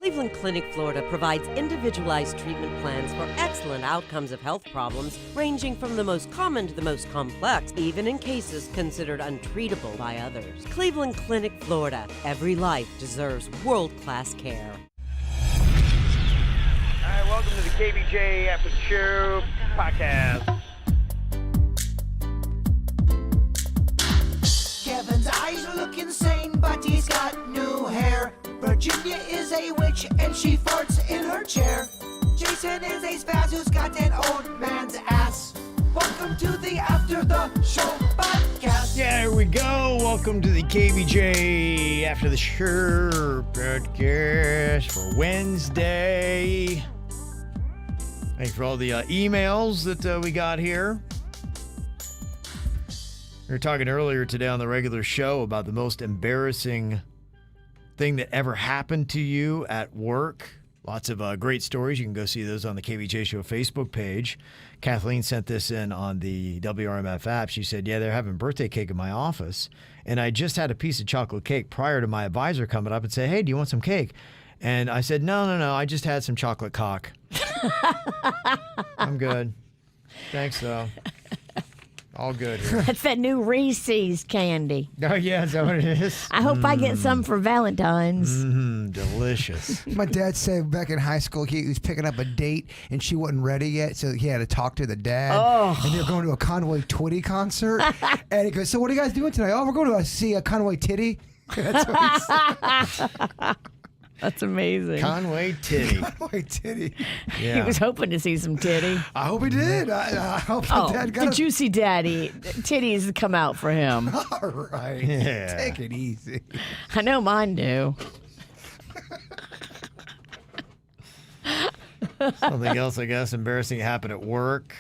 Cleveland Clinic, Florida provides individualized treatment plans for excellent outcomes of health problems ranging from the most common to the most complex, even in cases considered untreatable by others. Cleveland Clinic, Florida. Every life deserves world-class care. All right, welcome to the KVJ After the Show Podcast. Kevin's eyes look insane, but he's got new hair. Virginia is a witch and she farts in her chair. Jason is a spaz who's got an old man's ass. Welcome to the After the Show Podcast. Yeah, here we go. Welcome to the KVJ After the Show Podcast for Wednesday. Thanks for all the emails that we got here. We were talking earlier today on the regular show about the most embarrassing thing that ever happened to you at work. Lots of great stories. You can go see those on the KVJ Show Facebook page. Kathleen sent this in on the WRMF app. She said, yeah, they're having birthday cake in my office, and I just had a piece of chocolate cake prior to my advisor coming up and say, hey, do you want some cake? And I said, no, I just had some chocolate cock. I'm good. Thanks, though. All good here. That's that new Reese's candy. Oh, yeah, is that what it is? I hope I get some for Valentine's. Delicious. My dad said back in high school he was picking up a date and she wasn't ready yet, so he had to talk to the dad. Oh. And they were going to a Conway Twitty concert. And he goes, so what are you guys doing tonight? Oh, we're going to see a Conway Titty. That's what he said. That's amazing. Conway Titty. Conway Titty. Yeah. He was hoping to see some titty. I hope he did. I hope my dad got the juicy daddy. Titties come out for him. All right. Yeah. Take it easy. I know mine do. Something else, I guess, embarrassing happened at work.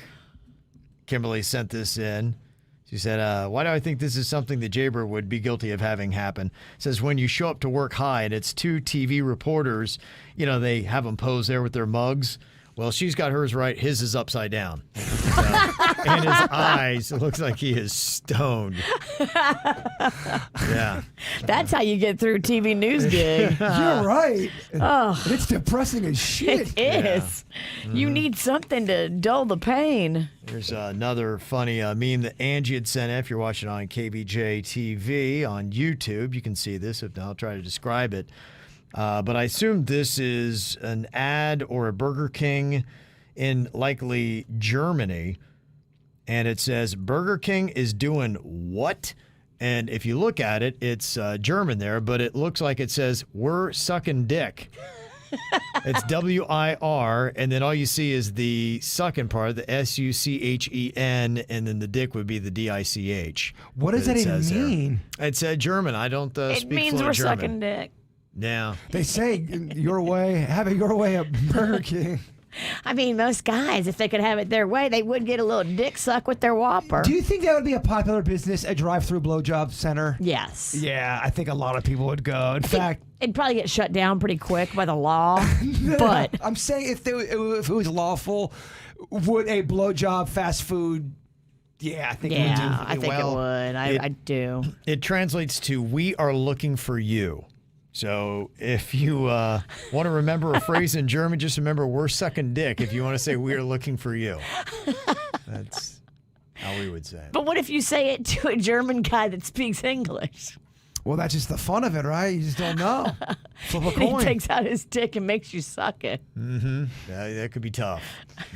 Kimberly sent this in. She said, why do I think this is something that Jaber would be guilty of having happen? It says, when you show up to work high and it's two TV reporters, you know, they have them pose there with their mugs. Well, she's got hers right. His is upside down. And his eyes, it looks like he is stoned. Yeah. That's how you get through TV news gig. You're right. Oh. It's depressing as shit. It is. Yeah. You need something to dull the pain. There's another funny meme that Angie had sent in. If you're watching on KVJ TV on YouTube, you can see this. If not, I'll try to describe it. But I assume this is an ad or a Burger King in likely Germany. And it says, Burger King is doing what? And if you look at it, it's German there, but it looks like it says, we're sucking dick. It's W-I-R, and then all you see is the sucking part, the S-U-C-H-E-N, and then the dick would be the D-I-C-H. What does that even mean? It's German. I don't speak It means fluent we're German. sucking dick. Yeah. They say your way, have it your way at Burger King. I mean, most guys, if they could have it their way, they would get a little dick suck with their Whopper. Do you think that would be a popular business, a drive-through blowjob center? Yes. Yeah, I think a lot of people would go. In fact, it'd probably get shut down pretty quick by the law. But I'm saying if it was lawful, would a blowjob fast food? Yeah, I think it would do yeah, I think well. it would. I do. It translates to, we are looking for you. So if you want to remember a phrase in German, just remember, we're sucking dick if you want to say, we are looking for you. That's how we would say it. But what if you say it to a German guy that speaks English? Well, that's just the fun of it, right? You just don't know. Flip a And he coin. takes out his dick and makes you suck it. Mm-hmm. That could be tough.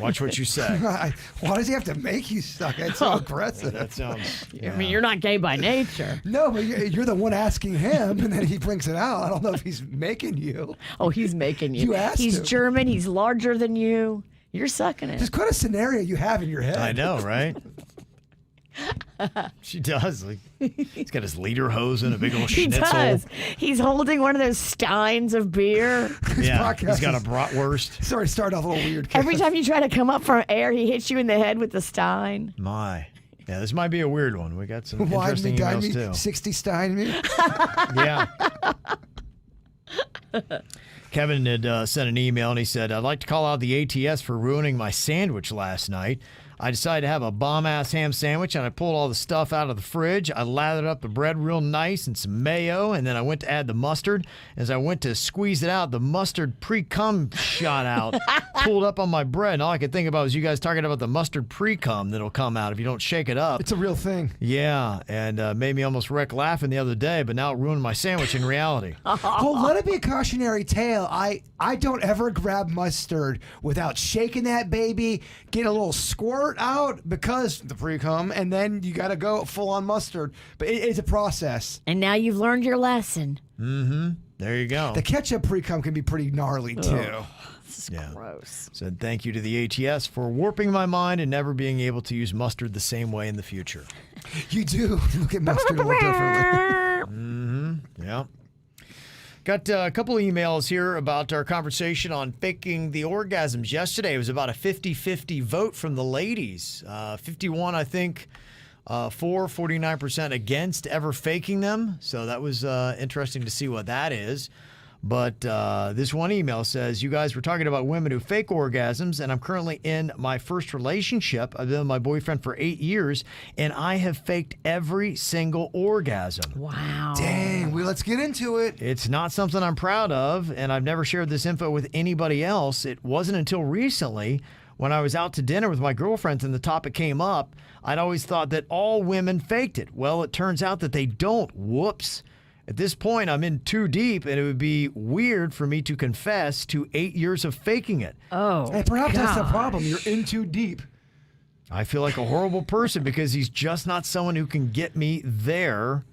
Watch what you say. Why does he have to make you suck? That's so aggressive. That sounds... I mean, you're not gay by nature. No, but you're the one asking him, and then he brings it out. I don't know if he's making you. Oh, he's making you. You asked He's him. German. He's larger than you. You're sucking it. Just quite a scenario you have in your head. I know, right? She does. Like, he's got his lederhosen and a big old He schnitzel. does. He's holding one of those steins of beer. Yeah, podcast he's got a is- bratwurst. Sorry, start off a little weird. Every time you try to come up from air, he hits you in the head with the stein. My. Yeah, this might be a weird one. We got some Why interesting me, dine emails, me, too. 60 stein me. Yeah. Kevin had sent an email, and he said, I'd like to call out the ATS for ruining my sandwich last night. I decided to have a bomb-ass ham sandwich, and I pulled all the stuff out of the fridge. I lathered up the bread real nice and some mayo, and then I went to add the mustard. As I went to squeeze it out, the mustard pre-cum shot out, pulled up on my bread, and all I could think about was you guys talking about the mustard pre-cum that'll come out if you don't shake it up. It's a real thing. Yeah, and made me almost wreck laughing the other day, but now it ruined my sandwich in reality. Well, let it be a cautionary tale. I don't ever grab mustard without shaking that baby, get a little squirt out because the pre-cum, and then you got to go full on mustard. But it's a process. And now you've learned your lesson. Mm-hmm. There you go. The ketchup pre-cum can be pretty gnarly too. This is gross. Said thank you to the ATS for warping my mind and never being able to use mustard the same way in the future. You do look at mustard a little differently. Mm-hmm. Yeah. Got a couple of emails here about our conversation on faking the orgasms yesterday. It was about a 50-50 vote from the ladies. 51, I think, for 49% against ever faking them. So that was interesting to see what that is. But this one email says, you guys were talking about women who fake orgasms, and I'm currently in my first relationship. I've been with my boyfriend for 8 years, and I have faked every single orgasm. Wow. Dang, let's get into it. It's not something I'm proud of, and I've never shared this info with anybody else. It wasn't until recently when I was out to dinner with my girlfriends and the topic came up. I'd always thought that all women faked it. Well, it turns out that they don't. Whoops. At this point, I'm in too deep, and it would be weird for me to confess to 8 years of faking it. Oh, And perhaps that's the God. problem. You're in too deep. I feel like a horrible person because he's just not someone who can get me there.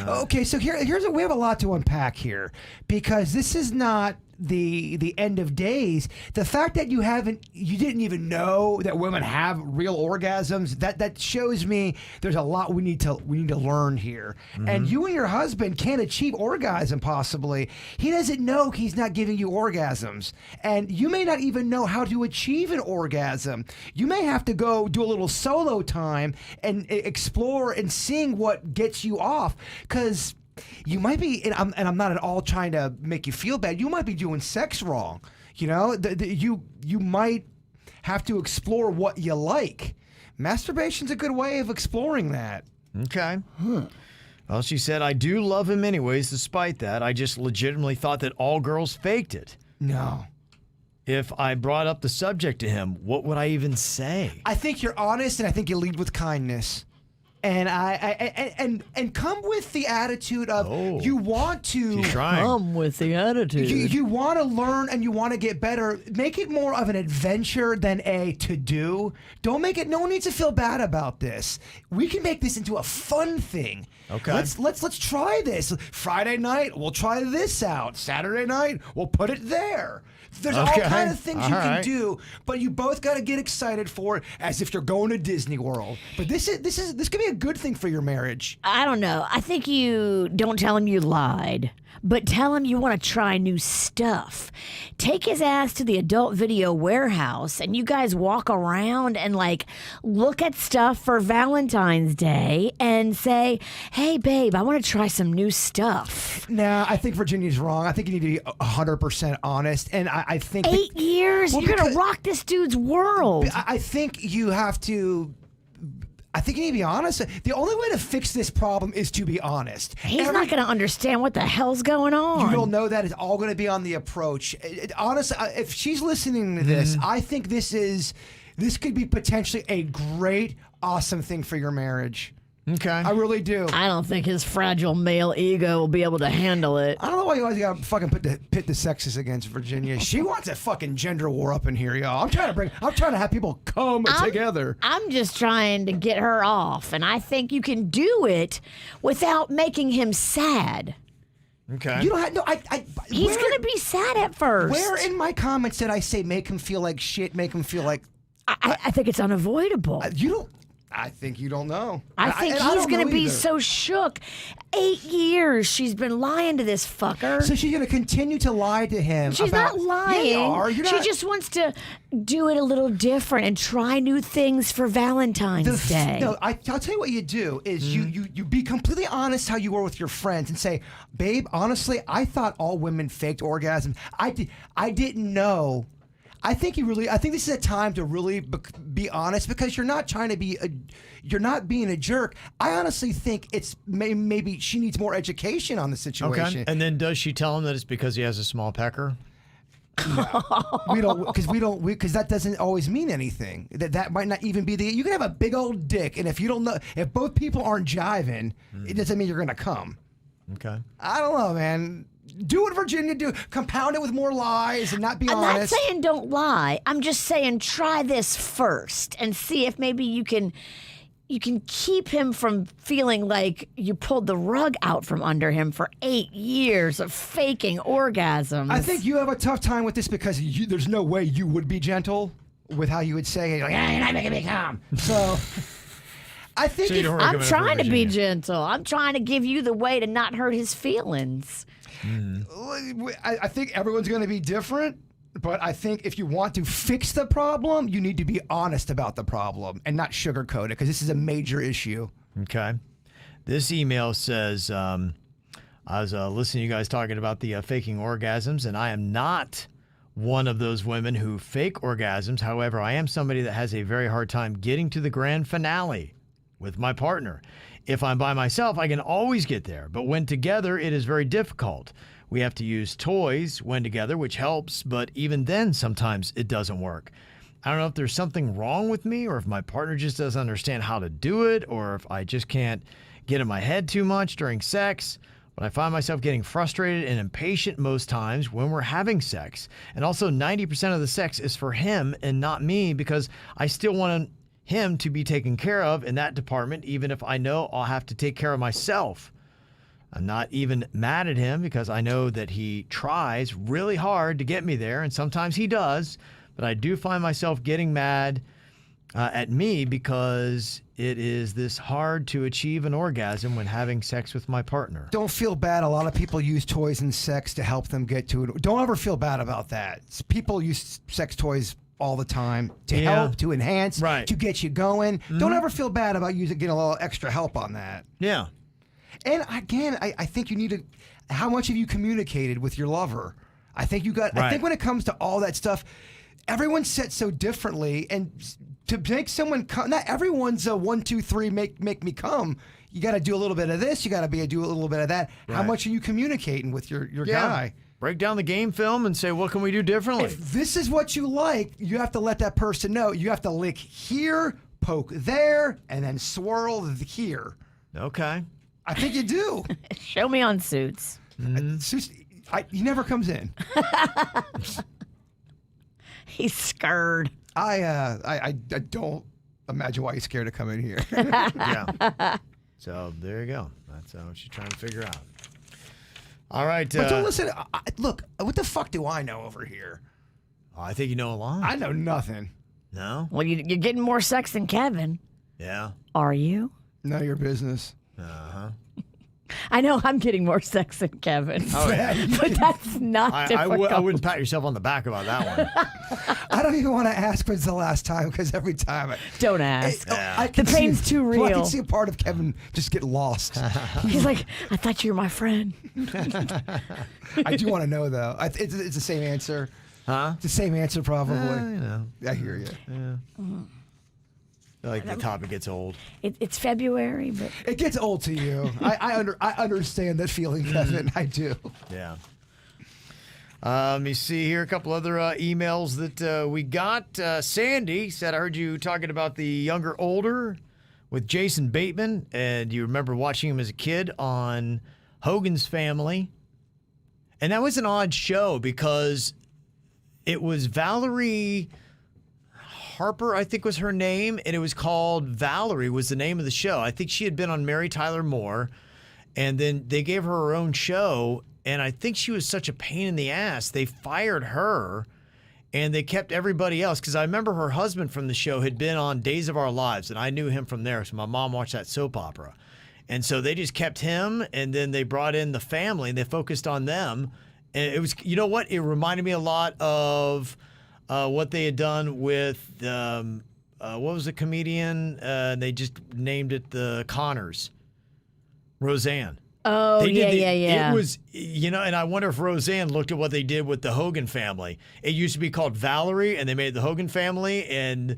Okay, so here's we have a lot to unpack here because this is not the end of days. The fact that you didn't even know that women have real orgasms, that shows me there's a lot we need to learn here. Mm-hmm. And you and your husband can't achieve orgasm possibly. He doesn't know he's not giving you orgasms, and you may not even know how to achieve an orgasm. You may have to go do a little solo time and explore and seeing what gets you off, because you might be, and I'm not at all trying to make you feel bad, you might be doing sex wrong. You know, you might have to explore what you like. Masturbation's a good way of exploring that. Okay. Well, she said, I do love him anyways, despite that. I just legitimately thought that all girls faked it. No. If I brought up the subject to him, what would I even say? I think you're honest, and I think you lead with kindness. And and come with the attitude of you want to She's trying. Come with the attitude. you want to learn and you want to get better. Make it more of an adventure than a to-do. Don't make it. No one needs to feel bad about this. We can make this into a fun thing. Okay. Let's try this. Friday night, we'll try this out. Saturday night, we'll put it there. There's all kinds of things you can do, but you both got to get excited for it as if you're going to Disney World. But this could be a good thing for your marriage. I don't know. I think you don't tell him you lied, but tell him you want to try new stuff. Take his ass to the adult video warehouse and you guys walk around and like look at stuff for Valentine's Day and say, hey babe, I want to try some new stuff. Nah, I think Virginia's wrong. I think you need to be 100% honest. And I think 8 years? Well, You're going because- to rock this dude's world. I think you have to. I think you need to be honest. The only way to fix this problem is to be honest. He's not going to understand what the hell's going on. You don't know that. It's all going to be on the approach. Honestly, if she's listening to this, I think this could be potentially a great, awesome thing for your marriage. Okay. I really do. I don't think his fragile male ego will be able to handle it. I don't know why you always got to fucking pit the sexes against Virginia. She wants a fucking gender war up in here, y'all. I'm trying to have people come together. I'm just trying to get her off, and I think you can do it without making him sad. Okay. You don't have no. He's going to be sad at first. Where in my comments did I say make him feel like shit? Make him feel like I think it's unavoidable. you don't. I think you don't know. I think he's going to be so shook. 8 years she's been lying to this fucker. So she's going to continue to lie to him. She's not lying. Yeah, you are. You're She not. just wants to do it a little different and try new things for Valentine's Day. No, I'll tell you what you do is you be completely honest how you were with your friends and say, babe, honestly, I thought all women faked orgasms. I didn't know. I think this is a time to really be honest, because you're not trying to be you're not being a jerk. I honestly think it's maybe she needs more education on the situation. Okay. And then does she tell him that it's because he has a small pecker? Because that doesn't always mean anything. That might not even be you can have a big old dick, and if both people aren't jiving, it doesn't mean you're gonna come. Okay. I don't know, man. Do what Virginia do. Compound it with more lies and not be honest. I'm not saying don't lie. I'm just saying try this first and see if maybe you can keep him from feeling like you pulled the rug out from under him for 8 years of faking orgasms. I think you have a tough time with this because there's no way you would be gentle with how you would say it. Like, you're not making me come. So I think I'm trying to be gentle. I'm trying to give you the way to not hurt his feelings. I think everyone's going to be different, but I think if you want to fix the problem, you need to be honest about the problem and not sugarcoat it, because this is a major issue. Okay. This email says, I was listening to you guys talking about the faking orgasms, and I am not one of those women who fake orgasms. However, I am somebody that has a very hard time getting to the grand finale with my partner. If I'm by myself, I can always get there, but when together, it is very difficult. We have to use toys when together, which helps, but even then, sometimes it doesn't work. I don't know if there's something wrong with me, or if my partner just doesn't understand how to do it, or if I just can't get in my head too much during sex, but I find myself getting frustrated and impatient most times when we're having sex. And also 90% of the sex is for him and not me, because I still want him to be taken care of in that department, even if I know I'll have to take care of myself. I'm not even mad at him, because I know that he tries really hard to get me there, and sometimes he does, but I do find myself getting mad at me because it is this hard to achieve an orgasm when having sex with my partner. Don't feel bad. A lot of people use toys and sex to help them get to it. Don't ever feel bad about that. People use sex toys all the time to help, to enhance, to get you going. Mm-hmm. Don't ever feel bad about getting a little extra help on that. Yeah. And again, I think you need to. How much have you communicated with your lover? I think you got. I think when it comes to all that stuff, everyone's set so differently, and to make someone come, not everyone's a 1, 2, 3 make me come. You got to do a little bit of this. You got to do a little bit of that. Right. How much are you communicating with your guy? Break down the game film and say, what can we do differently? If this is what you like, you have to let that person know. You have to lick here, poke there, and then swirl here. Okay. I think you do. Show me on Suits. Suits, he never comes in. He's scared. I don't imagine why he's scared to come in here. Yeah. So there you go. That's what she's trying to figure out. All right. But don't listen. Look, what the fuck do I know over here? Oh, I think you know a lot. I know nothing. No? Well, you're getting more sex than Kevin. Yeah. Are you? None of your business. Uh-huh. I know I'm getting more sex than Kevin. Oh, yeah. But that's not difficult. I wouldn't pat yourself on the back about that one. I don't even want to ask when's the last time, because every time don't ask. The pain's too real. I can see a part of Kevin just get lost. He's like, I thought you were my friend. I do want to know, though. It's the same answer. Huh? It's the same answer, probably. I hear you. Yeah. Like the topic gets old. It's February, but it gets old to you. I understand that feeling, Kevin. I do. Yeah. Let me see here. A couple other emails that we got. Sandy said, I heard you talking about the Younger Older with Jason Bateman, and you remember watching him as a kid on Hogan's Family. And that was an odd show because it was Valerie Harper, I think was her name, and it was called Valerie was the name of the show. I think she had been on Mary Tyler Moore, and then they gave her her own show, and I think she was such a pain in the ass. They fired her, and they kept everybody else, because I remember her husband from the show had been on Days of Our Lives, and I knew him from there, so my mom watched that soap opera. And so they just kept him, and then they brought in the family, and they focused on them. And it was, you know what? It reminded me a lot of what they had done with, what was the comedian? They just named it the Connors. Roseanne. Oh, yeah. It was, and I wonder if Roseanne looked at what they did with the Hogan family. It used to be called Valerie, and they made the Hogan family, and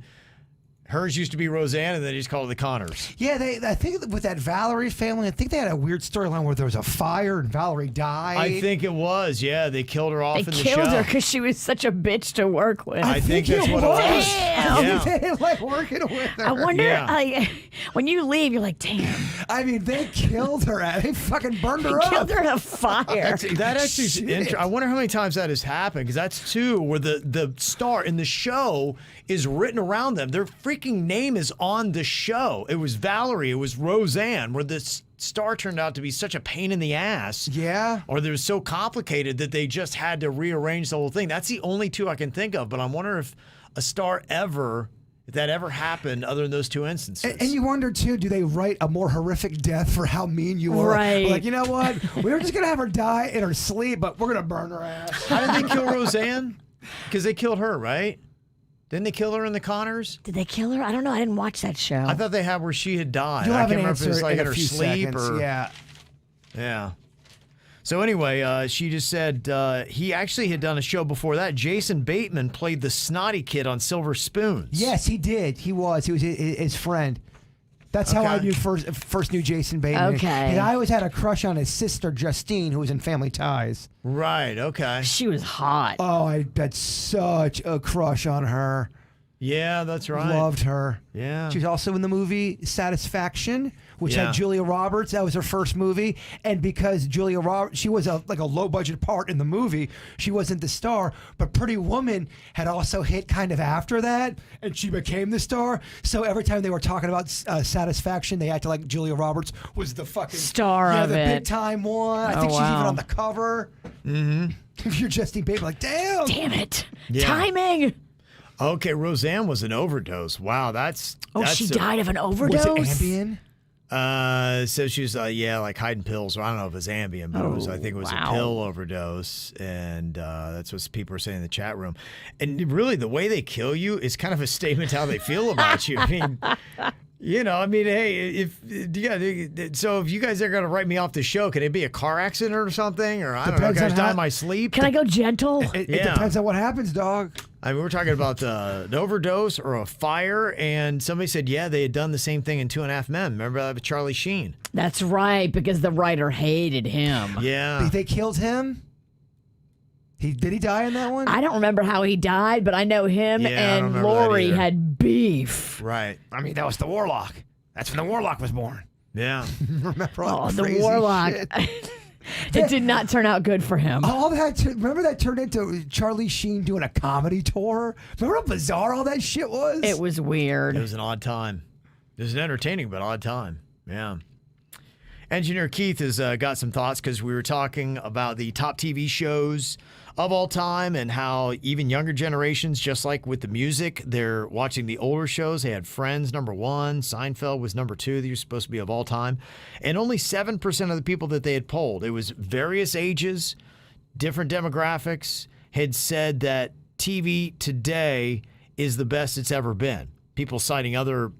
hers used to be Roseanne, and they just called it the Connors. Yeah, I think with that Valerie family, I think they had a weird storyline where there was a fire and Valerie died. I think it was, yeah. They killed her off They in the show. killed her because she was such a bitch to work with. I think that's what it was. Damn. Yeah. They didn't like working with her. I wonder, Yeah. when you leave, you're like, damn. I mean, they killed her. They fucking burned her up. Killed her in a fire. That actually is interesting. I wonder how many times that has happened, because that's two where the star in the show is written around them. Their freaking name is on the show. It was Valerie. It was Roseanne, where the star turned out to be such a pain in the ass. Yeah. Or they were so complicated that they just had to rearrange the whole thing. That's the only two I can think of, but I'm wondering if a star if that ever happened other than those two instances. And you wonder, too, do they write a more horrific death for how mean you were? Right. Like, you know what? We were just going to have her die in her sleep, but we're going to burn her ass. How did they kill Roseanne? Because they killed her, right? Didn't they kill her in the Connors? Did they kill her? I don't know. I didn't watch that show. I thought they had where she had died. You'll I have can't an remember if it was answer like in in a her few sleep seconds. or Yeah. So anyway, she just said he actually had done a show before that. Jason Bateman played the snotty kid on Silver Spoons. Yes, he did. He was his friend. That's how I Okay. knew first knew Jason Bateman. Okay. And I always had a crush on his sister, Justine, who was in Family Ties. Right. Okay. She was hot. Oh, I had such a crush on her. Yeah, that's right. Loved her. Yeah. She was also in the movie Satisfaction, which Yeah. had Julia Roberts. That was her first movie. And because Julia Roberts, she was like a low budget part in the movie, she wasn't the star. But Pretty Woman had also hit kind of after that, and she became the star. So every time they were talking about Satisfaction, they acted like Julia Roberts was the fucking Star of the it. big time one. I Oh, think she's even wow. on the cover. Mm-hmm. If you're Justine Bateman, like, damn. Damn it. Yeah. Timing. Okay, Roseanne was an overdose. Wow, that's She a- died of an Was overdose? it Ambien? So she was like hiding pills, or I don't know if it was Ambien, but I think it was wow. a pill overdose, and that's what people were saying in the chat room. And really, the way they kill you is kind of a statement to how they feel about you. I mean, hey, so if you guys are going to write me off the show, can it be a car accident or something, or I don't know, Depends can I on just die how- in my sleep? Can I go gentle? It Yeah. depends on what happens, dog. I mean, we're talking about an overdose or a fire, and somebody said, yeah, they had done the same thing in 2.5 Men. Remember that with Charlie Sheen? That's right, because the writer hated him. Yeah. They killed him? Did he die in that one? I don't remember how he died, but I know him Yeah, I don't and remember that Lori either. had beef. Right. I mean, that was the Warlock. That's when the Warlock was born. Yeah. Remember all Oh, that the crazy Warlock. shit? It did not turn out good for him. All that, remember that turned into Charlie Sheen doing a comedy tour? Remember how bizarre all that shit was? It was weird. It was an odd time. It was an entertaining but odd time. Yeah. Engineer Keith has got some thoughts because we were talking about the top TV shows of all time and how even younger generations, just like with the music, they're watching the older shows. They had Friends, number 1. Seinfeld was number 2. These were supposed to be of all time. And only 7% of the people that they had polled, it was various ages, different demographics, had said that TV today is the best it's ever been. People citing other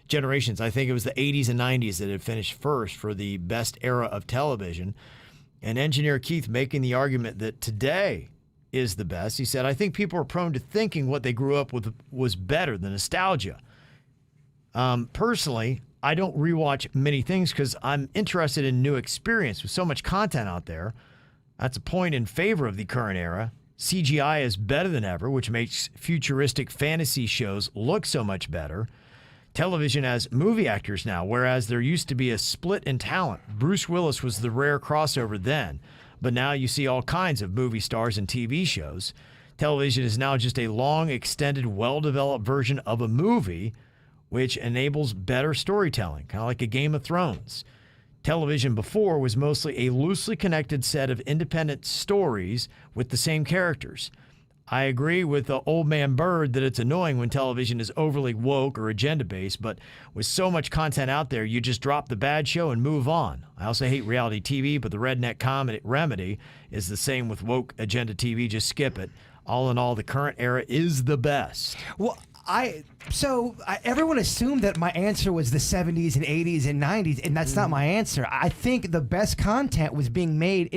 generations. I think it was the 80s and 90s that had finished first for the best era of television. And Engineer Keith making the argument that today is the best. He said, I think people are prone to thinking what they grew up with was better, the nostalgia. Personally, I don't rewatch many things because I'm interested in new experience. With so much content out there, that's a point in favor of the current era. CGI is better than ever, which makes futuristic fantasy shows look so much better. Television has movie actors now, whereas there used to be a split in talent. Bruce Willis was the rare crossover then, but now you see all kinds of movie stars in TV shows. Television is now just a long, extended, well-developed version of a movie, which enables better storytelling, kind of like a Game of Thrones. Television before was mostly a loosely connected set of independent stories with the same characters. I agree with the old man Bird that it's annoying when television is overly woke or agenda-based, but with so much content out there, you just drop the bad show and move on. I also hate reality TV, but the redneck comedy remedy is the same with woke agenda TV. Just skip it. All in all, the current era is the best. Well, Everyone assumed that my answer was the 70s and 80s and 90s, and that's not my answer. I think the best content was being made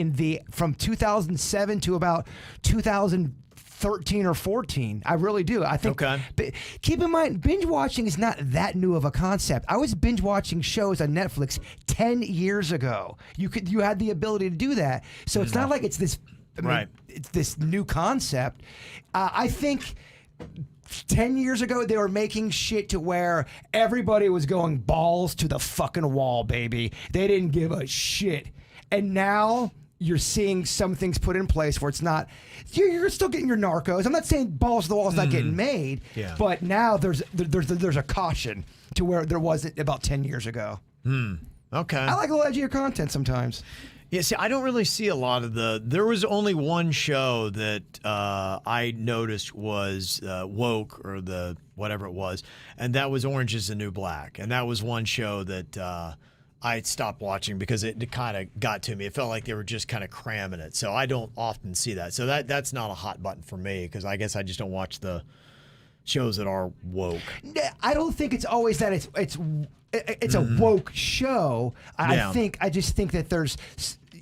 from 2007 to about 2013 or 14. I really do. I think. Okay. But keep in mind, binge watching is not that new of a concept. I was binge watching shows on Netflix 10 years ago. You had the ability to do that, so it's not like it's this. Right. It's this new concept. I think 10 years ago, they were making shit to where everybody was going balls to the fucking wall, baby. They didn't give a shit. And now you're seeing some things put in place where it's not, you're still getting your narcos. I'm not saying balls to the wall is not getting made, but now there's a caution to where there wasn't about 10 years ago. Okay. I like a little edgier content sometimes. Yeah, see, I don't really see a lot of there was only one show that I noticed was woke, or whatever it was, and that was Orange is the New Black. And that was one show that I stopped watching because it kind of got to me. It felt like they were just kind of cramming it. So I don't often see that. So that's not a hot button for me, because I guess I just don't watch the shows that are woke. I don't think it's always that it's a woke show. I just think that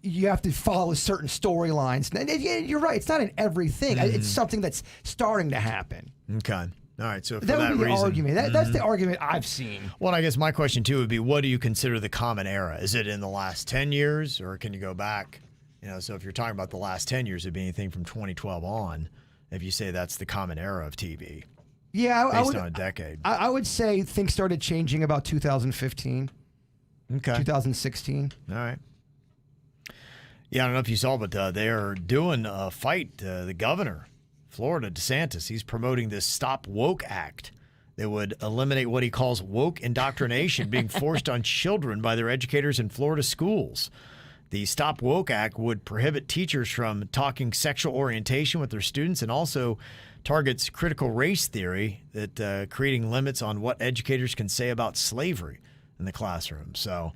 you have to follow certain storylines. And you're right. It's not in everything. It's something that's starting to happen. Okay. All right. So for that would be reason, the argument. That's the argument I've seen. Well, I guess my question too would be, what do you consider the common era? Is it in the last 10 years, or can you go back? So if you're talking about the last 10 years, it'd be anything from 2012 on, if you say that's the common era of TV. Yeah, based on a decade. I would say things started changing about 2015. Okay. 2016. All right. Yeah, I don't know if you saw, but they are doing a fight. The governor, Florida, DeSantis, he's promoting this Stop Woke Act that would eliminate what he calls woke indoctrination being forced on children by their educators in Florida schools. The Stop Woke Act would prohibit teachers from talking sexual orientation with their students, and also targets critical race theory, that creating limits on what educators can say about slavery in the classroom. So,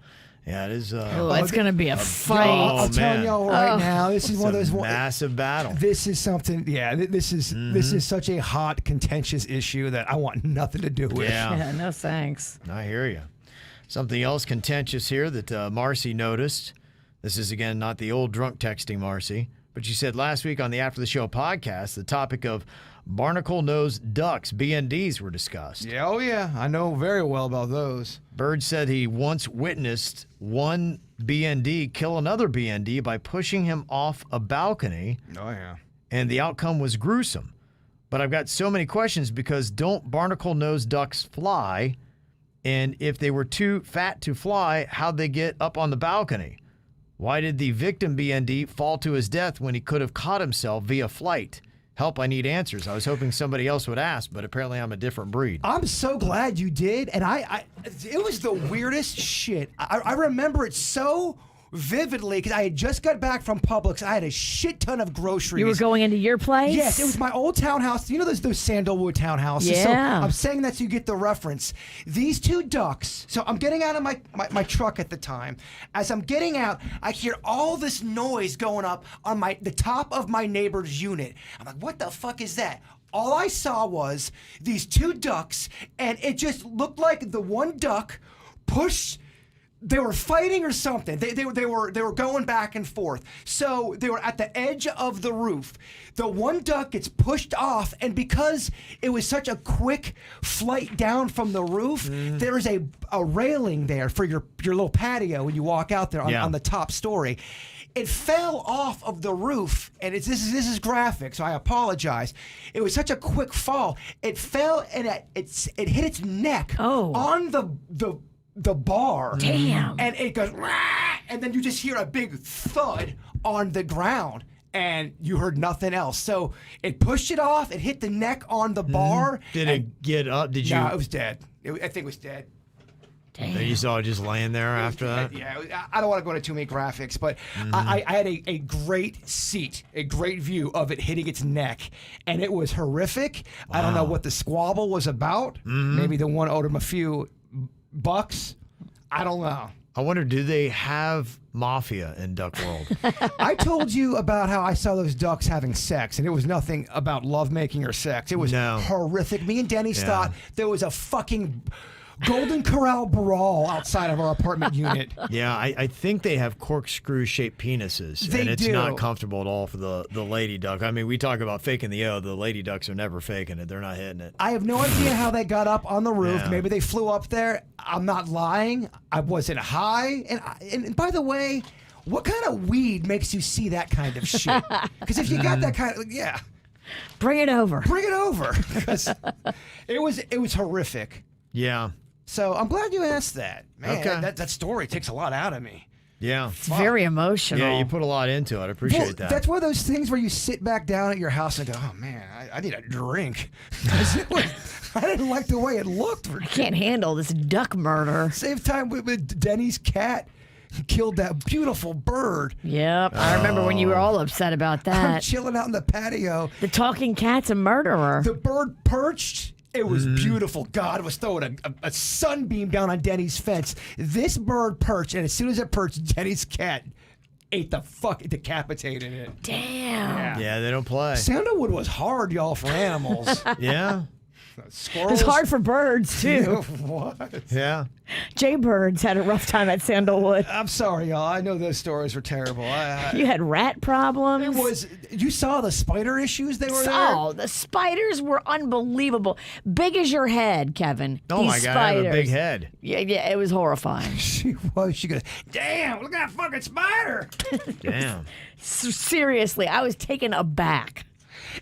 yeah, it is. It's going to be a fight. I'm telling y'all right now, this is one of those massive battle. This is something. Yeah, this is such a hot, contentious issue that I want nothing to do with. Yeah, no thanks. I hear you. Something else contentious here that Marcy noticed. This is, again, not the old drunk texting Marcy, but she said last week on the After the Show podcast, the topic of barnacle-nosed ducks, BNDs, were discussed. Yeah, oh yeah, I know very well about those. Bird said he once witnessed one BND kill another BND by pushing him off a balcony. Oh yeah. And the outcome was gruesome. But I've got so many questions, because don't barnacle-nosed ducks fly? And if they were too fat to fly, how'd they get up on the balcony? Why did the victim BND fall to his death when he could have caught himself via flight? Help, I need answers. I was hoping somebody else would ask, but apparently I'm a different breed. I'm so glad you did. And it was the weirdest shit. I remember it so vividly, because I had just got back from Publix. I had a shit ton of groceries. You were going into your place? Yes, it was my old townhouse. You know those sandalwood townhouses? Yeah. So I'm saying that so you get the reference. These two ducks. So I'm getting out of my truck at the time. As I'm getting out, I hear all this noise going up on the top of my neighbor's unit. I'm like, what the fuck is that? All I saw was these two ducks, and it just looked like the one duck pushed. They were fighting or something. They were going back and forth. So they were at the edge of the roof. The one duck gets pushed off, and because it was such a quick flight down from the roof, there is a railing there for your little patio when you walk out there on the top story. It fell off of the roof, and this is graphic, so I apologize. It was such a quick fall. It fell, and it hit its neck on the bar. Damn. And it goes, rah, and then you just hear a big thud on the ground, and you heard nothing else. So it pushed it off, it hit the neck on the bar. Did it get up? Did you? No, it was dead. I think it was dead. Damn. You saw it just laying there after that? Yeah, I don't want to go into too many graphics, but I had a great seat, a great view of it hitting its neck, and it was horrific. Wow. I don't know what the squabble was about. Maybe the one owed him a few bucks. I don't know. I wonder, do they have mafia in duck world? I told you about how I saw those ducks having sex, and it was nothing about lovemaking or sex. It was horrific. Me and Denny's thought there was a fucking Golden Corral brawl outside of our apartment unit. Yeah, I think they have corkscrew-shaped penises, and it's not comfortable at all for the lady duck. I mean, we talk about faking the O. The lady ducks are never faking it. They're not hitting it. I have no idea how they got up on the roof. Yeah. Maybe they flew up there. I'm not lying. I wasn't high. And by the way, what kind of weed makes you see that kind of shit? Because if you got that kind of, Bring it over. Bring it over. Because it was horrific. Yeah. So I'm glad you asked that. Man, that story takes a lot out of me. Yeah. It's very emotional. Yeah, you put a lot into it. I appreciate that. That's one of those things where you sit back down at your house and go, oh, man, I need a drink. I didn't like the way it looked. I can't handle this duck murder. Same time with Denny's cat. Killed that beautiful bird. Yep. I remember when you were all upset about that. I'm chilling out in the patio. The talking cat's a murderer. The bird perched. It was beautiful. God was throwing a sunbeam down on Denny's fence. This bird perched, and as soon as it perched, Denny's cat decapitated it. Damn. Yeah, they don't play. Sandalwood was hard, y'all, for animals. Yeah. Squirrels. It's hard for birds, too. What? Yeah. Jaybirds had a rough time at Sandalwood. I'm sorry, y'all. I know those stories were terrible. You had rat problems. You saw the spider issues they were there? Oh, the spiders were unbelievable. Big as your head, Kevin. Oh, my God, I have a big head. Yeah, it was horrifying. She goes, damn, look at that fucking spider. Damn. Seriously, I was taken aback.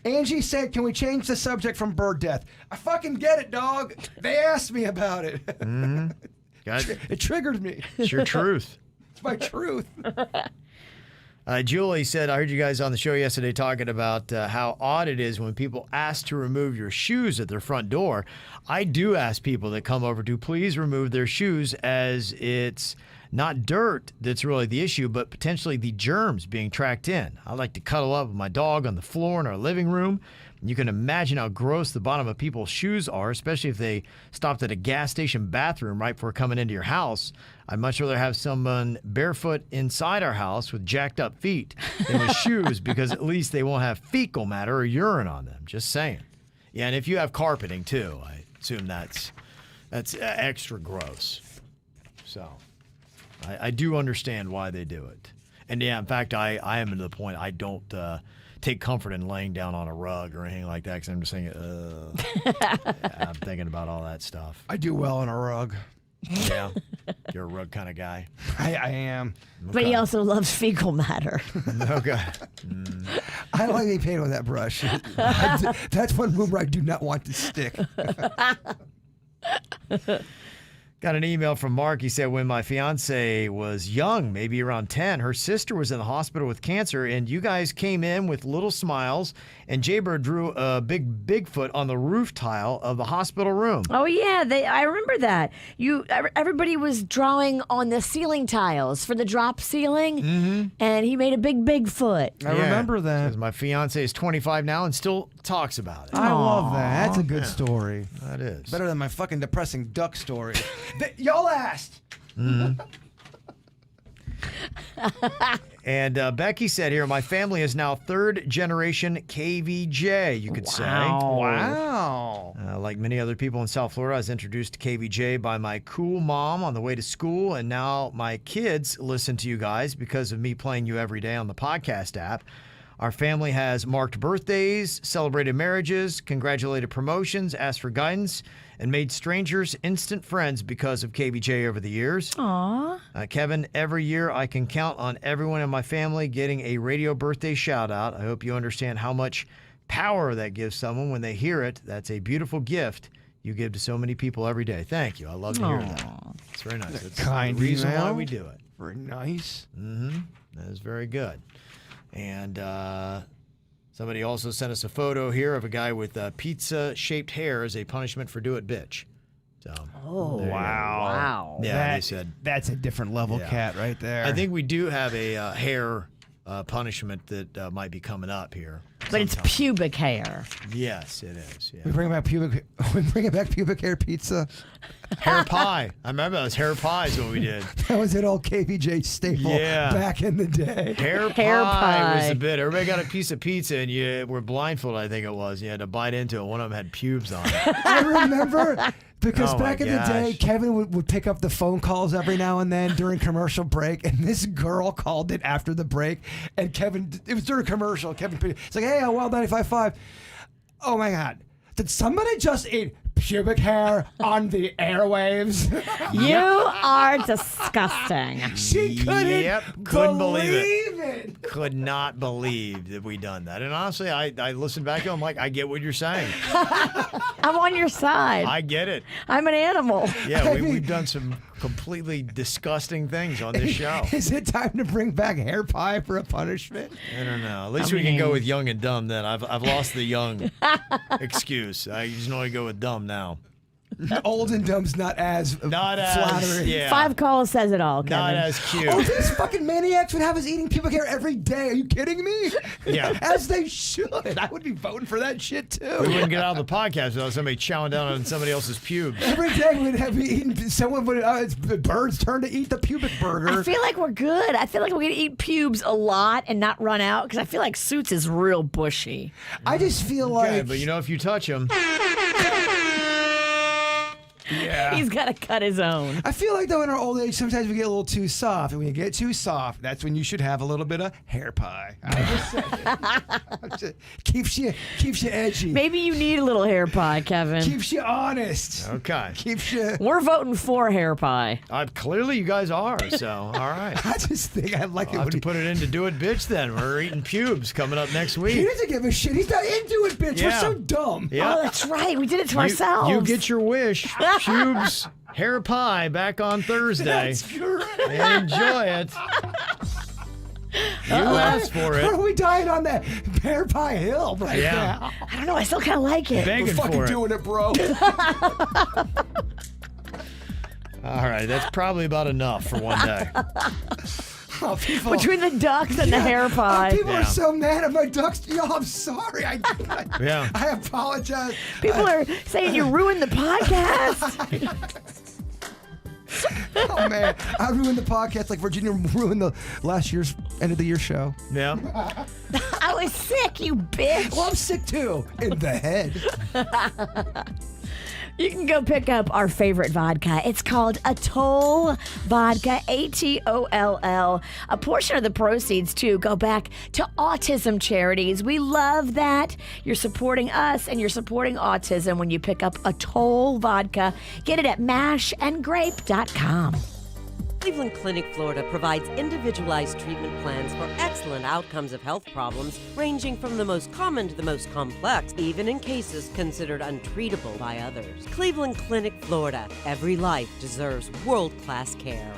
Angie said, can we change the subject from bird death? I fucking get it, dog. They asked me about it. Mm-hmm. It triggered me. It's your truth. It's my truth. Julie said, I heard you guys on the show yesterday talking about how odd it is when people ask to remove your shoes at their front door. I do ask people that come over to please remove their shoes, as it's not dirt that's really the issue, but potentially the germs being tracked in. I like to cuddle up with my dog on the floor in our living room. You can imagine how gross the bottom of people's shoes are, especially if they stopped at a gas station bathroom right before coming into your house. I'd much rather have someone barefoot inside our house with jacked up feet than with shoes, because at least they won't have fecal matter or urine on them. Just saying. Yeah, and if you have carpeting too, I assume that's extra gross. So I do understand why they do it. And yeah, in fact, I am to the point I don't take comfort in laying down on a rug or anything like that, because I'm just thinking, I'm thinking about all that stuff. I do well on a rug. Yeah. You're a rug kind of guy. I am. Okay. But he also loves fecal matter. Okay. I don't like being painted with that brush. That's one room where I do not want to stick. Got an email from Mark. He said, when my fiance was young, maybe around 10, her sister was in the hospital with cancer, and you guys came in with little smiles, and Jaybird drew a big Bigfoot on the roof tile of the hospital room. Oh, yeah. I remember that. Everybody was drawing on the ceiling tiles for the drop ceiling, and he made a big Bigfoot. I remember that. My fiance is 25 now and still talks about it. I love that. That's a good story. That is. Better than my fucking depressing duck story. Y'all asked. And Becky said here, my family is now third generation KVJ, you could say. Wow. Like many other people in South Florida, I was introduced to KVJ by my cool mom on the way to school, and now my kids listen to you guys because of me playing you every day on the podcast app. Our family has marked birthdays, celebrated marriages, congratulated promotions, asked for guidance, and made strangers instant friends because of KVJ over the years. Aww. Kevin, every year I can count on everyone in my family getting a radio birthday shout out. I hope you understand how much power that gives someone when they hear it. That's a beautiful gift you give to so many people every day. Thank you. I love to hear that. It's very nice. That's kind the reason email. why we do it. Very nice. That is very good. And somebody also sent us a photo here of a guy with pizza-shaped hair as a punishment for do it, bitch. So, wow. Yeah, they said that's a different level cat right there. I think we do have a hair punishment that might be coming up here. But it's pubic hair. Yes, it is. Yeah. We bring back pubic hair pizza. Hair pie. I remember that was hair pie is what we did. That was an old KVJ staple back in the day. Hair pie was the bit. Everybody got a piece of pizza and you were blindfolded, I think it was. You had to bite into it. One of them had pubes on it. I remember because back in the day, gosh. Kevin would pick up the phone calls every now and then during commercial break, and this girl called it after the break, and Kevin, it was during commercial, it's like, hey, well, 95.5. Oh my God. Did somebody just eat pubic hair on the airwaves? You are disgusting. She couldn't believe it. Could not believe that we done that. And honestly, I listened back to it. I'm like, I get what you're saying. I'm on your side. I get it. I'm an animal. Yeah, we've done some completely disgusting things on this show. Is it time to bring back hair pie for a punishment? I don't know. At least we can go with young and dumb then. I've lost the young excuse. I just know I go with dumb now. Old and dumb's not as flattering. Yeah. 5 calls says it all, Kevin. Not as cute. Oh, these fucking maniacs would have us eating pubic hair every day. Are you kidding me? Yeah. As they should. I would be voting for that shit too. We wouldn't get out of the podcast without somebody chowing down on somebody else's pubes. Every day we'd have eaten. Someone would. It's the bird's turn to eat the pubic burger. I feel like we're good. I feel like we're going to eat pubes a lot and not run out because I feel like Suits is real bushy. I just feel Okay, like. but you know, if you touch them. Yeah. He's got to cut his own. I feel like though in our old age sometimes we get a little too soft, and when you get too soft, that's when you should have a little bit of hair pie. I'm just saying. keeps you edgy. Maybe you need a little hair pie, Kevin. Keeps you honest. Okay. Keeps you. We're voting for hair pie. Clearly you guys are, so all right. I just think I like I'll it have when to put it in to Do It Bitch then. We're eating pubes coming up next he week. doesn't give a shit. He's not into it, bitch. We're Yeah. so dumb. Yeah. Oh, that's right. We did it to ourselves. You get your wish. Pubes, hair pie back on Thursday. That's great. Enjoy it. You asked for Are it. we dying on that hair pie hill right Yeah. now? I don't know. I still kind of like it. Begging We're fucking for it. doing it, bro. All right, that's probably about enough for one day. Oh, people, Between the ducks and the hair pie. people Yeah. are so mad at my ducks. Yo, I'm sorry. Yeah. I apologize. People are saying you ruined the podcast. Oh man, I ruined the podcast like Virginia ruined the last year's end of the year show. Yeah. I was sick, you bitch. Well, I'm sick too in the head. You can go pick up our favorite vodka. It's called Atoll Vodka, ATOLL. A portion of the proceeds, too, go back to autism charities. We love that. You're supporting us and you're supporting autism when you pick up Atoll Vodka. Get it at mashandgrape.com. Cleveland Clinic, Florida provides individualized treatment plans for excellent outcomes of health problems ranging from the most common to the most complex, even in cases considered untreatable by others. Cleveland Clinic, Florida. Every life deserves world-class care.